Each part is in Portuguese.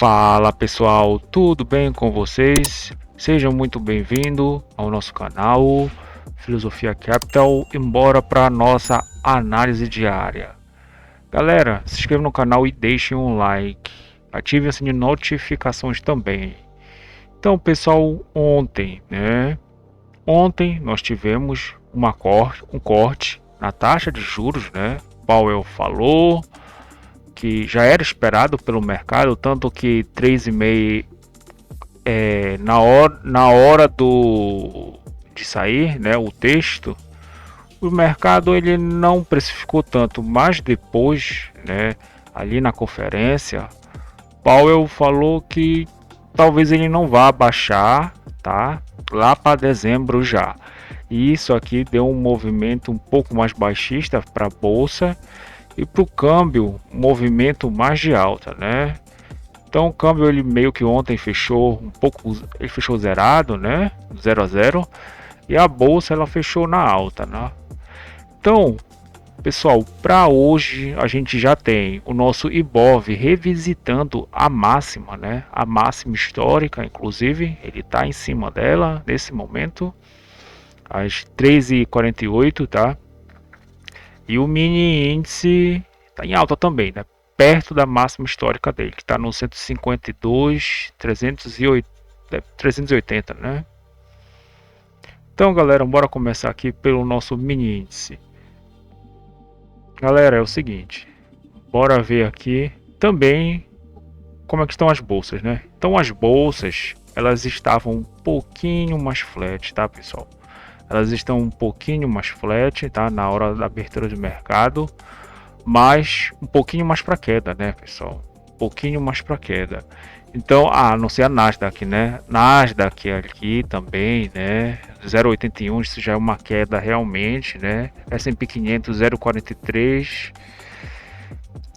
Fala pessoal, tudo bem com vocês? Sejam muito bem-vindos ao nosso canal Filosofia Capital, embora para nossa análise diária. Galera, se inscreva no canal e deixem um like, ative o sininho de notificações também. Então pessoal, ontem nós tivemos um corte na taxa de juros, né? Powell falou que já era esperado pelo mercado, tanto que 3,5 na hora de sair, né, o texto, o mercado ele não precificou tanto, mas depois, né, ali na conferência, Powell falou que talvez ele não vá baixar, tá? Lá para dezembro já. E isso aqui deu um movimento um pouco mais baixista para a bolsa. E para o câmbio, movimento mais de alta, né? Então o câmbio ele meio que ontem fechou um pouco, ele fechou zerado, né? 0 a 0. E a bolsa ela fechou na alta, né? Então, pessoal, para hoje a gente já tem o nosso Ibov revisitando a máxima, né? A máxima histórica, inclusive, ele está em cima dela nesse momento, às 13h48, tá? E o mini índice está em alta também, né? Perto da máxima histórica dele, que está no 152, 380, né? Então, galera, bora começar aqui pelo nosso mini índice. Galera, é o seguinte, bora ver aqui também como é que estão as bolsas, né? Então, as bolsas, elas estavam um pouquinho mais flat, tá, pessoal? Elas estão um pouquinho mais flat, tá? Na hora da abertura de mercado, mas um pouquinho mais para queda, né, pessoal? Um pouquinho mais para queda. Então, a não ser a Nasdaq, né? Nasdaq aqui também, né? 0,81, isso já é uma queda realmente, né? S&P 500 0,43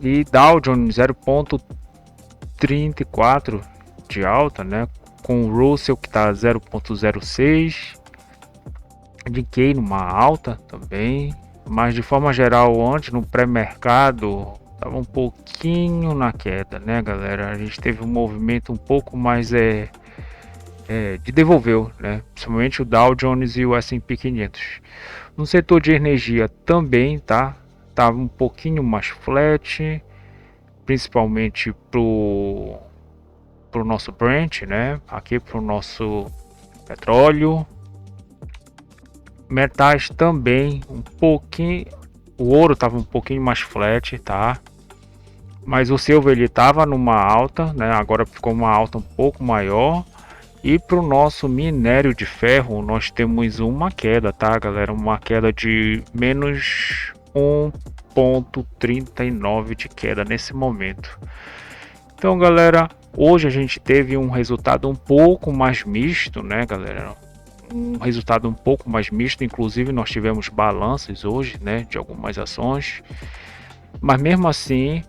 e Dow Jones 0,34 de alta, né? Com o Russell que está 0,06. Nikkei numa alta também, mas de forma geral antes no pré-mercado estava um pouquinho na queda, né, galera? A gente teve um movimento um pouco mais de devolveu, né? Principalmente o Dow Jones e o S&P 500. No setor de energia também tava um pouquinho mais flat, principalmente pro nosso Brent, né? Aqui pro nosso petróleo. Metais também um pouquinho, o ouro estava um pouquinho mais flat, tá? Mas o silver ele estava numa alta, né? Agora ficou uma alta um pouco maior. E para o nosso minério de ferro nós temos uma queda, tá, galera? Uma queda de menos 1,39 de queda nesse momento. Então, galera, hoje a gente teve um resultado um pouco mais misto, né, galera? Um resultado um pouco mais misto, inclusive nós tivemos balanços hoje, né, de algumas ações, mas mesmo assim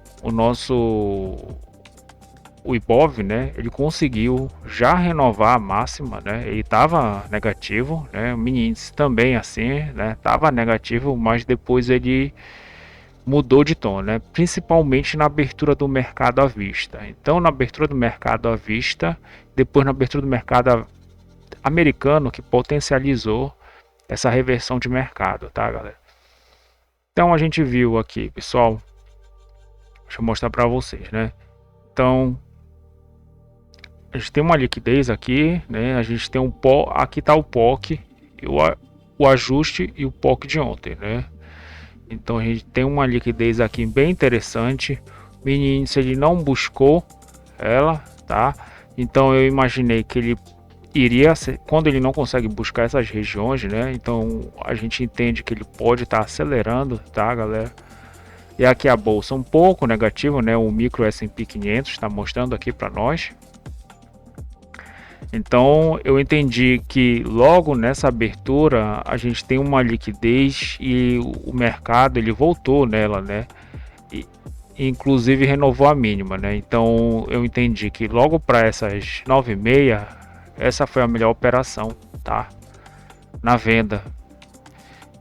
o Ibov, né, ele conseguiu já renovar a máxima, né, ele estava negativo, né, o mini índice também assim, né, estava negativo, mas depois ele mudou de tom, né, principalmente na abertura do mercado à vista. Então na abertura do mercado à vista, depois na abertura do mercado americano que potencializou essa reversão de mercado, tá, galera? Então a gente viu aqui, pessoal, deixa eu mostrar para vocês, né? Então a gente tem uma liquidez aqui, né? A gente tem aqui tá o POC, o ajuste e o POC de ontem, né? Então a gente tem uma liquidez aqui bem interessante. O mini índice ele não buscou ela, tá? Então eu imaginei que ele iria ser, quando ele não consegue buscar essas regiões, né? Então a gente entende que ele pode estar acelerando, tá, galera? E aqui a bolsa um pouco negativa, né? O micro S&P 500 está mostrando aqui para nós. Então eu entendi que logo nessa abertura a gente tem uma liquidez e o mercado ele voltou nela, né? E inclusive renovou a mínima, né? Então eu entendi que logo para essas 9h30 essa foi a melhor operação, tá? Na venda.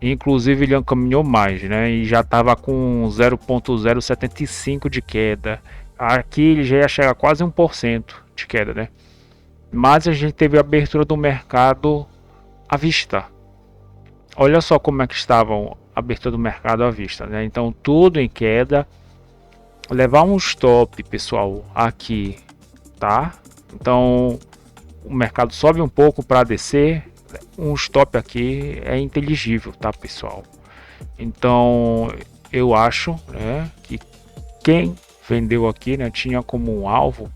Inclusive ele caminhou mais, né? E já estava com 0,075 de queda. Aqui ele já ia chegar a quase 1% de queda, né? Mas a gente teve a abertura do mercado à vista. Olha só como é que estavam a abertura do mercado à vista, né? Então tudo em queda. Levar um stop, pessoal, aqui, tá? Então o mercado sobe um pouco para descer. Um stop aqui é inteligível, tá, pessoal? Então eu acho, né, que quem vendeu aqui, né, tinha como um alvo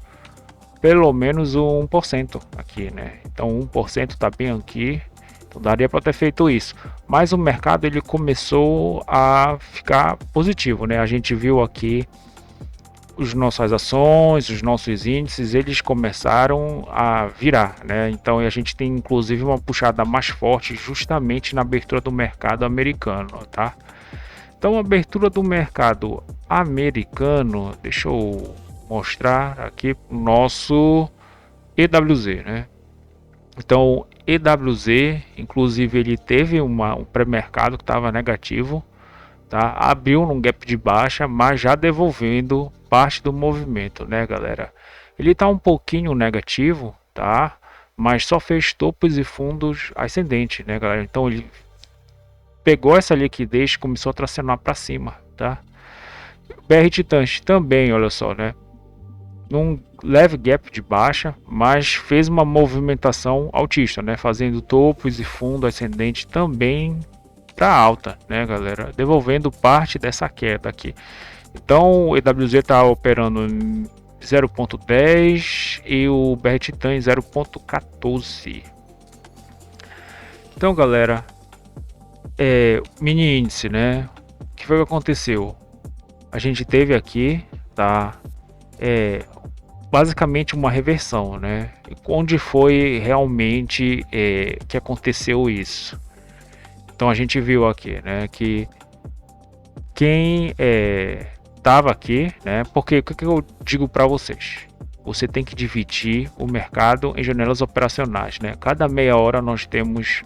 pelo menos o 1% aqui, né? Então 1% tá bem aqui, então daria para ter feito isso. Mas o mercado ele começou a ficar positivo, né? A gente viu aqui os nossas ações, os nossos índices, eles começaram a virar, né? Então a gente tem inclusive uma puxada mais forte justamente na abertura do mercado americano, tá? Então a abertura do mercado americano, deixa eu mostrar aqui o nosso EWZ, né? Então EWZ, inclusive ele teve um pré-mercado que estava negativo, tá? Abriu num gap de baixa, mas já devolvendo parte do movimento, né, galera? Ele tá um pouquinho negativo, tá? Mas só fez topos e fundos ascendentes, né, galera? Então ele pegou essa liquidez e começou a tracionar para cima, tá? BR Titãs também, olha só, né? Num leve gap de baixa, mas fez uma movimentação altista, né? Fazendo topos e fundo ascendente também para alta, né, galera? Devolvendo parte dessa queda aqui. Então o EWZ está operando em 0.10 e o BR Titan em 0.14. Então, galera, mini índice, né? O que foi que aconteceu? A gente teve aqui, tá? Basicamente uma reversão, né? Onde foi realmente que aconteceu isso? Então a gente viu aqui, né? Que quem estava aqui, né? Porque o que eu digo para vocês? Você tem que dividir o mercado em janelas operacionais, né? Cada meia hora nós temos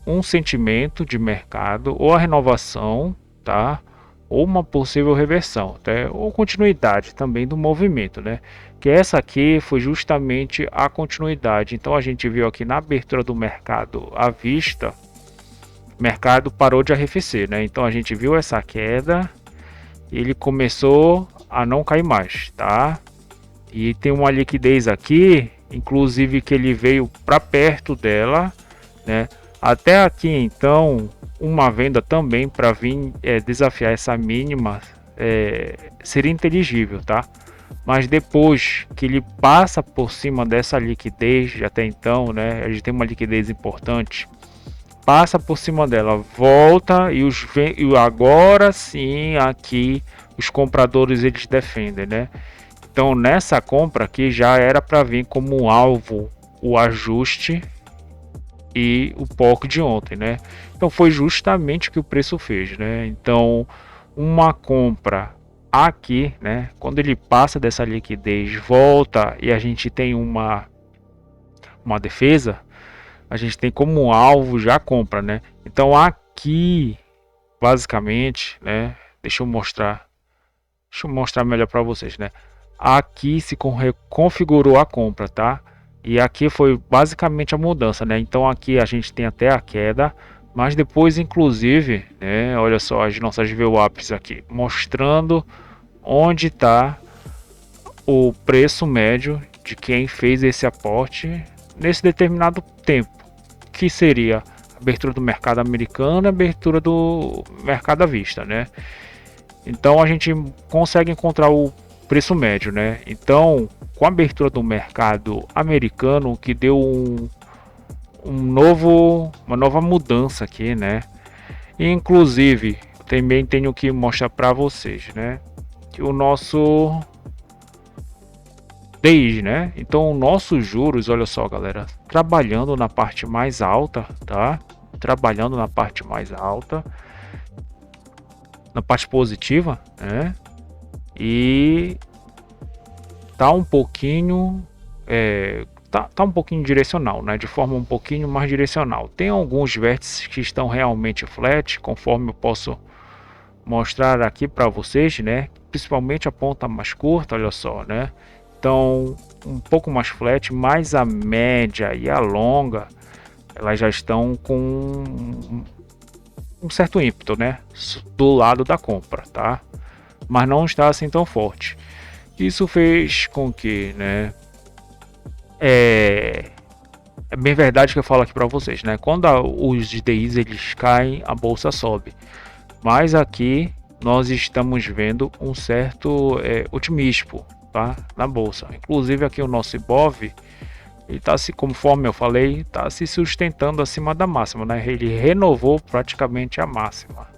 um sentimento de mercado, ou a renovação, tá? Ou uma possível reversão, tá? Ou continuidade também do movimento, né? Que essa aqui foi justamente a continuidade. Então a gente viu aqui na abertura do mercado à vista, o mercado parou de arrefecer, né? Então a gente viu essa queda, ele começou a não cair mais, tá? E tem uma liquidez aqui, inclusive que ele veio para perto dela, né? Até aqui então, uma venda também para vir desafiar essa mínima seria inteligível, tá? Mas depois que ele passa por cima dessa liquidez, até então, né? A gente tem uma liquidez importante, passa por cima dela, volta e agora sim aqui os compradores eles defendem, né? Então nessa compra aqui já era para vir como alvo o ajuste e o POC de ontem, né? Então foi justamente o que o preço fez, né? Então uma compra aqui, né? Quando ele passa dessa liquidez, volta e a gente tem uma defesa, a gente tem como alvo já compra, né? Então aqui basicamente, né? Deixa eu mostrar melhor para vocês, né? Aqui se configurou a compra, tá? E aqui foi basicamente a mudança, né? Então aqui a gente tem até a queda, mas depois inclusive, né? Olha só as nossas VWAPs aqui, mostrando onde está o preço médio de quem fez esse aporte nesse determinado tempo, que seria a abertura do mercado americano e a abertura do mercado à vista, né? Então a gente consegue encontrar o preço médio, né? Então, com a abertura do mercado americano, que deu uma nova mudança aqui, né? E, inclusive, também tenho que mostrar para vocês, né? Que o nosso DI, né? Então, nossos juros, olha só, galera, trabalhando na parte mais alta, tá? Trabalhando na parte mais alta, na parte positiva, né? E tá um pouquinho tá um pouquinho direcional, né? De forma um pouquinho mais direcional. Tem alguns vértices que estão realmente flat, conforme eu posso mostrar aqui para vocês, né? Principalmente a ponta mais curta, olha só, né? Então, um pouco mais flat, mas a média e a longa, elas já estão com um certo ímpeto, né? Do lado da compra, tá? Mas não está assim tão forte. Isso fez com que, né? É bem verdade que eu falo aqui para vocês, né? Quando os DIs eles caem, a bolsa sobe. Mas aqui nós estamos vendo um certo otimismo, tá? Na bolsa. Inclusive aqui o nosso Ibov, ele tá se, conforme eu falei, está se sustentando acima da máxima, né? Ele renovou praticamente a máxima.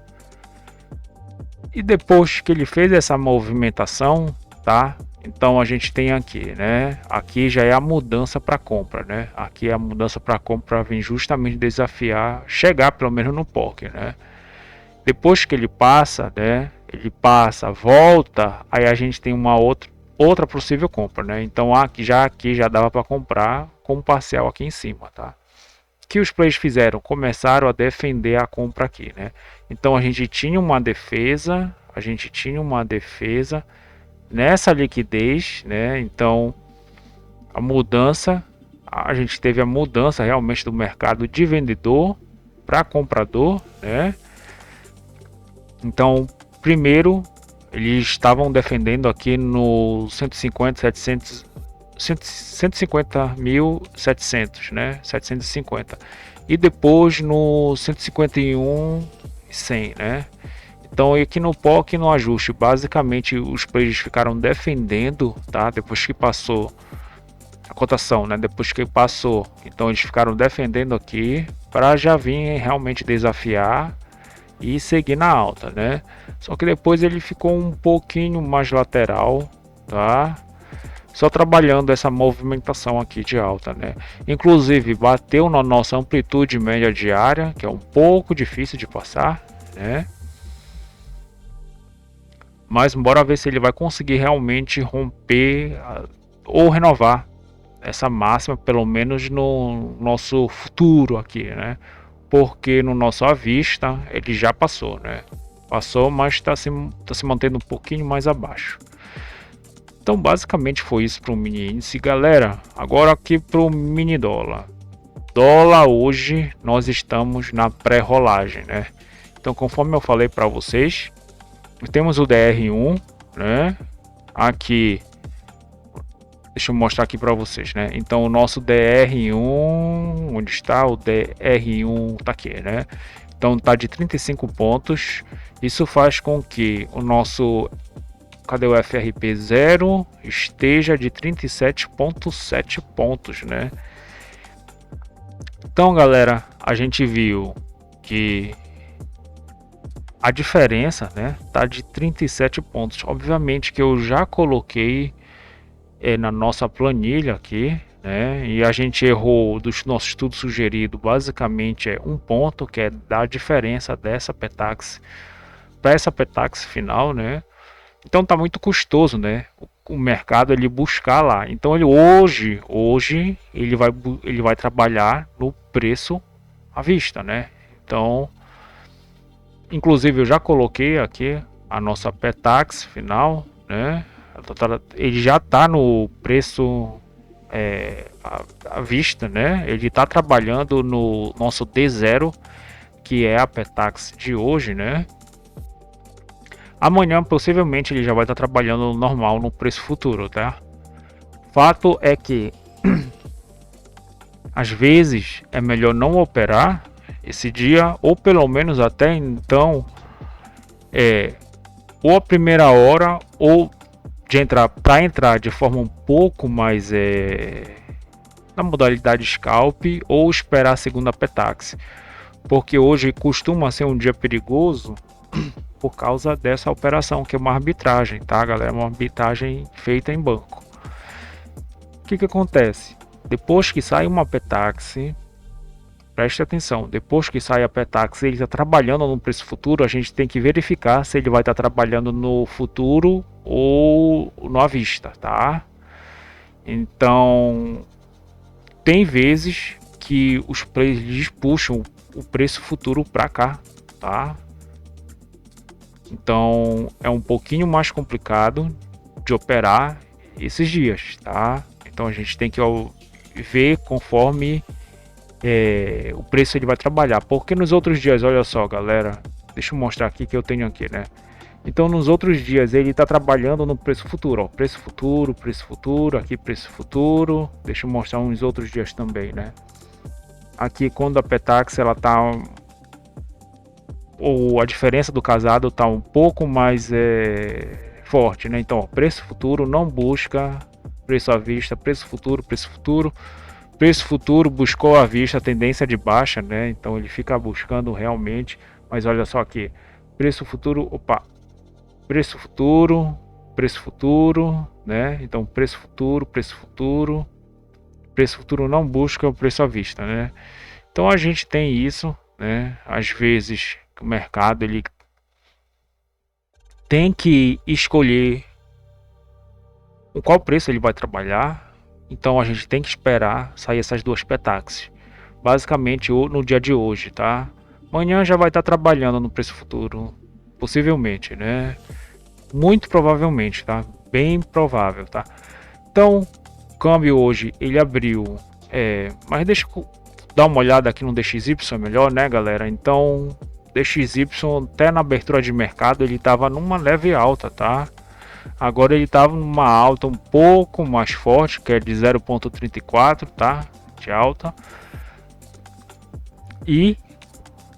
E depois que ele fez essa movimentação, tá? Então a gente tem aqui, né? Aqui já é a mudança para compra, né? Aqui é a mudança para compra vem justamente desafiar, chegar pelo menos no poker, né? Depois que ele passa, né? Ele passa, volta, aí a gente tem uma outra possível compra, né? Então aqui já dava para comprar com um parcial aqui em cima, tá? O que os players fizeram? Começaram a defender a compra aqui, né? Então a gente tinha uma defesa, nessa liquidez, né? Então a mudança, a gente teve a mudança realmente do mercado de vendedor para comprador, né? Então, primeiro eles estavam defendendo aqui no 150, 700, 150.700, né? 750. E depois no 151 100, né? Então aqui no POC no ajuste, basicamente os players ficaram defendendo, tá? Depois que passou a cotação, né? Depois que passou, então eles ficaram defendendo aqui para já vir realmente desafiar e seguir na alta, né? Só que depois ele ficou um pouquinho mais lateral, tá? Só trabalhando essa movimentação aqui de alta, né? Inclusive bateu na nossa amplitude média diária, que é um pouco difícil de passar, né? Mas bora ver se ele vai conseguir realmente romper ou renovar essa máxima, pelo menos no nosso futuro aqui, né? Porque no nosso à vista ele já passou, né? Passou, mas está se mantendo um pouquinho mais abaixo. Então basicamente foi isso para o mini índice, galera. Agora aqui para o mini dólar. Dólar hoje nós estamos na pré-rolagem, né? Então conforme eu falei para vocês, temos o DR1, né? Aqui, deixa eu mostrar aqui para vocês, né? Então o nosso DR1, onde está o DR1? Tá aqui, né? Então tá de 35 pontos. Isso faz com que o nosso, cadê o FRP 0 esteja de 37,7 pontos, né? Então, galera, a gente viu que a diferença, né, tá de 37 pontos. Obviamente que eu já coloquei na nossa planilha aqui, né, e a gente errou do nosso estudo sugerido, basicamente é um ponto, que é da diferença dessa Petax para essa Petax final, né? Então tá muito custoso, né? O mercado ele buscar lá. Então ele hoje ele vai trabalhar no preço à vista, né? Então, inclusive eu já coloquei aqui a nossa Petax final, né? Ele já está no preço à vista, né? Ele está trabalhando no nosso D0, que é a Petax de hoje, né? Amanhã possivelmente ele já vai estar trabalhando normal no preço futuro, tá? Fato é que às vezes é melhor não operar esse dia, ou pelo menos até então ou a primeira hora, ou de entrar para entrar de forma um pouco mais na modalidade scalp, ou esperar a segunda Petax, porque hoje costuma ser um dia perigoso por causa dessa operação, que é uma arbitragem, tá, galera? Uma arbitragem feita em banco. O que acontece? Depois que sai uma Petax, preste atenção, depois que sai a Petax, ele está trabalhando no preço futuro, a gente tem que verificar se ele vai estar trabalhando no futuro ou no à vista, tá? Então, tem vezes que os players puxam o preço futuro para cá, tá? Então é um pouquinho mais complicado de operar esses dias, tá? Então a gente tem que ver conforme o preço ele vai trabalhar. Porque nos outros dias, olha só, galera, deixa eu mostrar aqui que eu tenho aqui, né? Então nos outros dias ele está trabalhando no preço futuro, ó, preço futuro, aqui preço futuro. Deixa eu mostrar uns outros dias também, né? Aqui quando a Petax ela tá, ou a diferença do casado tá um pouco mais forte, né? Então, ó, preço futuro não busca preço à vista, preço futuro, preço futuro buscou à vista a tendência de baixa, né? Então ele fica buscando realmente, mas olha só aqui, preço futuro, opa, preço futuro, né? Então preço futuro não busca o preço à vista, né? Então a gente tem isso, né? Às vezes o mercado ele tem que escolher qual preço ele vai trabalhar. Então a gente tem que esperar sair essas duas Petax. Basicamente no dia de hoje, tá? Amanhã já vai estar trabalhando no preço futuro, possivelmente, né? Muito provavelmente, tá? Bem provável, tá? Então, o câmbio hoje ele abriu, mas deixa eu dar uma olhada aqui no DXY melhor, né, galera? Então, DXY até na abertura de mercado ele estava numa leve alta, tá? Agora ele estava numa alta um pouco mais forte, que é de 0,34, tá? De alta. E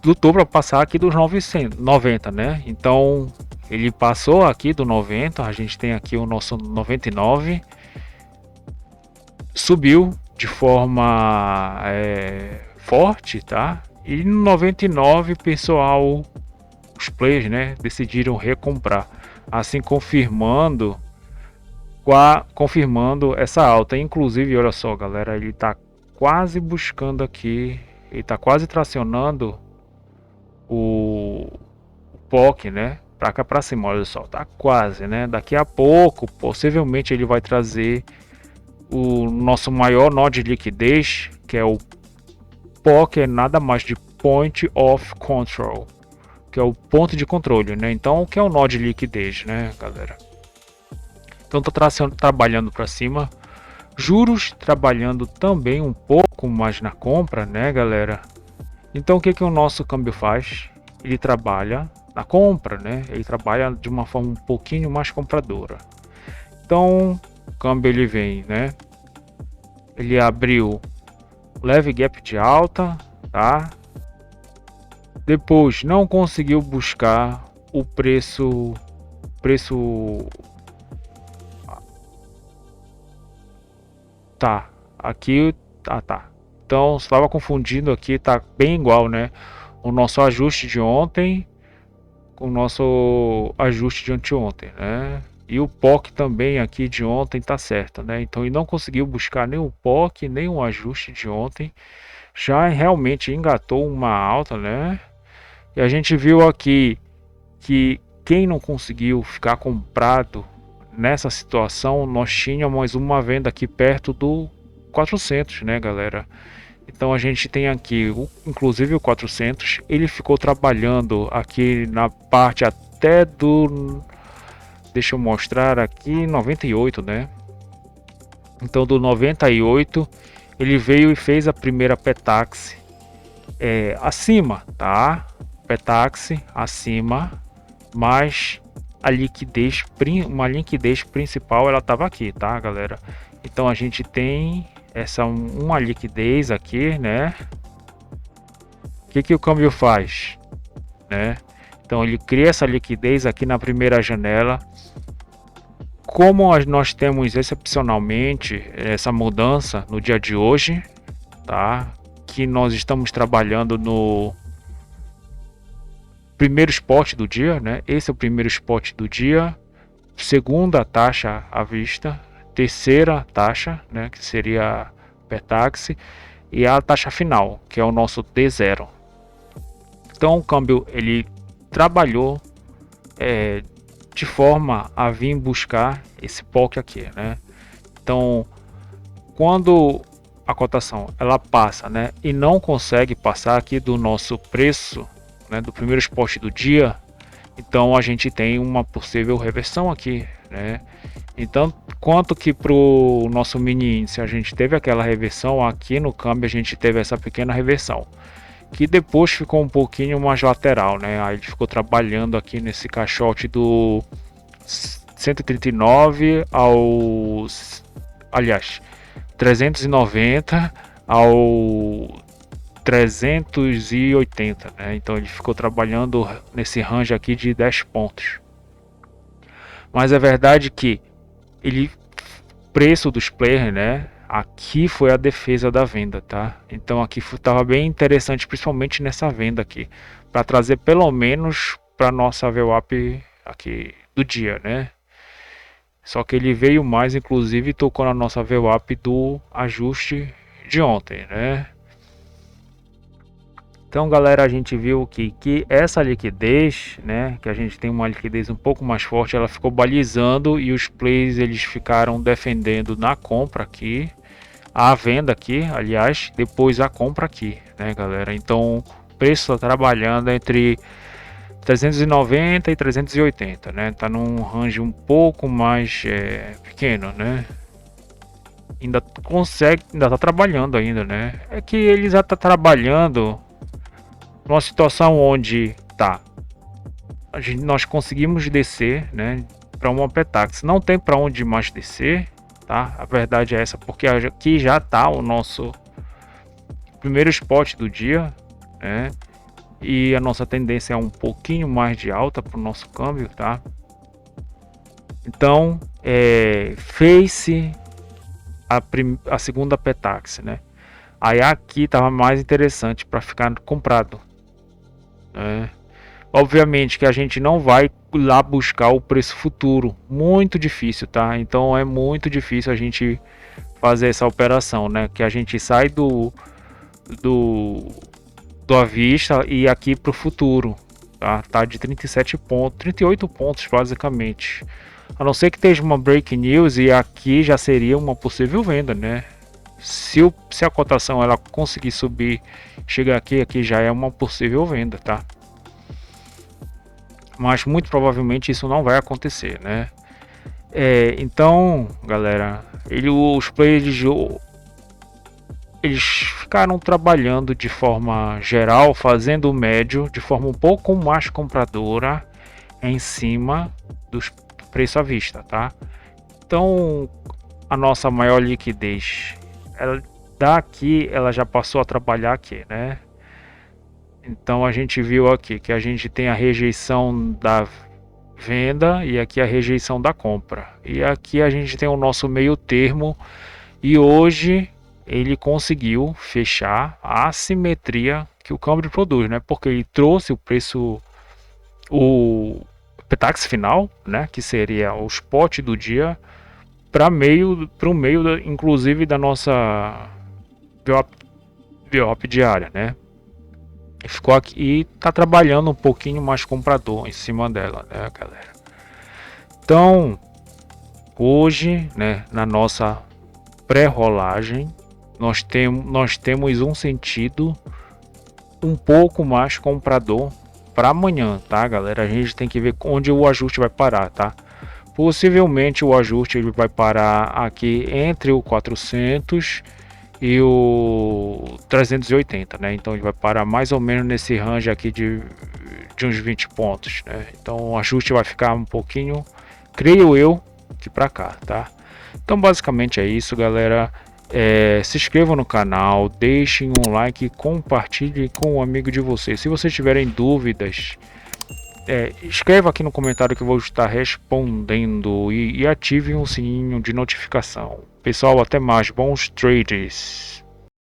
lutou para passar aqui dos 90, né? Então ele passou aqui do 90, a gente tem aqui o nosso 99, subiu de forma forte, tá? E no 99, pessoal, os players, né, decidiram recomprar, assim confirmando essa alta. Inclusive, olha só, galera, ele tá quase buscando aqui, ele tá quase tracionando o POC, né, pra cá pra cima. Olha só, tá quase, né? Daqui a pouco, possivelmente ele vai trazer o nosso maior nó de liquidez, que é o POC, é nada mais de Point of Control, que é o ponto de controle, né? Então, o que é o nó de liquidez, né, galera? Então tá trabalhando para cima, juros trabalhando também um pouco mais na compra, né, galera? Então o que o nosso câmbio faz? Ele trabalha na compra, né? Ele trabalha de uma forma um pouquinho mais compradora. Então o câmbio ele vem, né? Ele abriu leve gap de alta, tá? Depois não conseguiu buscar o preço tá aqui, tá. Então estava confundindo aqui, tá bem igual, né? O nosso ajuste de ontem com o nosso ajuste de anteontem, né? E o POC também aqui de ontem tá certo, né? Então ele não conseguiu buscar nem o POC, nem o ajuste de ontem. Já realmente engatou uma alta, né? E a gente viu aqui que quem não conseguiu ficar comprado nessa situação, nós tínhamos uma venda aqui perto do 400, né, galera? Então a gente tem aqui, inclusive o 400, ele ficou trabalhando aqui na parte até do, deixa eu mostrar aqui, 98, né? Então do 98 ele veio e fez a primeira Petax acima, tá? Petax acima, mas a liquidez, uma liquidez principal ela estava aqui, tá, galera? Então a gente tem uma liquidez aqui, né? O que o câmbio faz, né? Então ele cria essa liquidez aqui na primeira janela. Como nós temos excepcionalmente essa mudança no dia de hoje, tá? Que nós estamos trabalhando no primeiro spot do dia, né? Esse é o primeiro spot do dia, segunda taxa à vista, terceira taxa, né? Que seria a Petax, e a taxa final, que é o nosso D0. Então o câmbio ele trabalhou de forma a vir buscar esse POC aqui, né? Então quando a cotação ela passa, né, e não consegue passar aqui do nosso preço, né, do primeiro spot do dia, Então a gente tem uma possível reversão aqui, né? Então, quanto que pro nosso mini índice a gente teve aquela reversão, aqui no câmbio a gente teve essa pequena reversão, que depois ficou um pouquinho mais lateral, né? Aí ele ficou trabalhando aqui nesse caixote do 139 aos, aliás, 390 ao 380, né? Então ele ficou trabalhando nesse range aqui de 10 pontos. Mas é verdade que ele preço dos players, né? Aqui foi a defesa da venda, tá? Então aqui estava bem interessante, principalmente nessa venda aqui, para trazer pelo menos para nossa VWAP aqui do dia, né? Só que ele veio mais, inclusive tocou na nossa VWAP do ajuste de ontem, né? Então, galera, a gente viu que essa liquidez, né, que a gente tem uma liquidez um pouco mais forte, ela ficou balizando e os plays eles ficaram defendendo na compra aqui, a venda aqui, aliás, depois a compra aqui, né, galera? Então, o preço está trabalhando entre 390 e 380, né? Tá num range um pouco mais pequeno, né? Ainda consegue, ainda tá trabalhando ainda, né? É que ele já tá trabalhando numa situação onde tá, nós conseguimos descer, né, para uma Petax. Não tem para onde mais descer, tá? A verdade é essa, porque aqui já tá o nosso primeiro spot do dia, né? E a nossa tendência é um pouquinho mais de alta para o nosso câmbio, tá? Então, fez-se a segunda Petax, né? Aí aqui tava mais interessante para ficar comprado, né? Obviamente que a gente não vai lá buscar o preço futuro, muito difícil, tá? Então é muito difícil a gente fazer essa operação, né? Que a gente sai do, do à vista e aqui para o futuro, tá? Tá de 37 pontos, 38 pontos basicamente. A não ser que esteja uma break news e aqui já seria uma possível venda, né? Se a cotação ela conseguir subir, chegar aqui já é uma possível venda, tá? Mas muito provavelmente isso não vai acontecer, né? Então, galera, os players eles ficaram trabalhando de forma geral, fazendo o médio de forma um pouco mais compradora em cima dos preços à vista, tá? Então, a nossa maior liquidez, ela daqui ela já passou a trabalhar aqui, né? Então a gente viu aqui que a gente tem a rejeição da venda e aqui a rejeição da compra. E aqui a gente tem o nosso meio termo e hoje ele conseguiu fechar a assimetria que o câmbio produz, né? Porque ele trouxe o preço, o Petax final, né? Que seria o spot do dia para o meio, inclusive da nossa VWAP diária, né? Ficou aqui e tá trabalhando um pouquinho mais comprador em cima dela, né, galera? Então, hoje, né, na nossa pré-rolagem, nós temos um sentido um pouco mais comprador para amanhã, tá, galera? A gente tem que ver onde o ajuste vai parar, tá? Possivelmente o ajuste ele vai parar aqui entre o 400 e o 380, né? Então ele vai parar mais ou menos nesse range aqui de uns 20 pontos, né? Então o ajuste vai ficar um pouquinho, creio eu, que para cá, tá? Então basicamente é isso, galera. Se inscrevam no canal, deixem um like, compartilhem com um amigo de vocês. Se vocês tiverem dúvidas, escreva aqui no comentário que eu vou estar respondendo e ative o sininho de notificação. Pessoal, até mais, bons trades!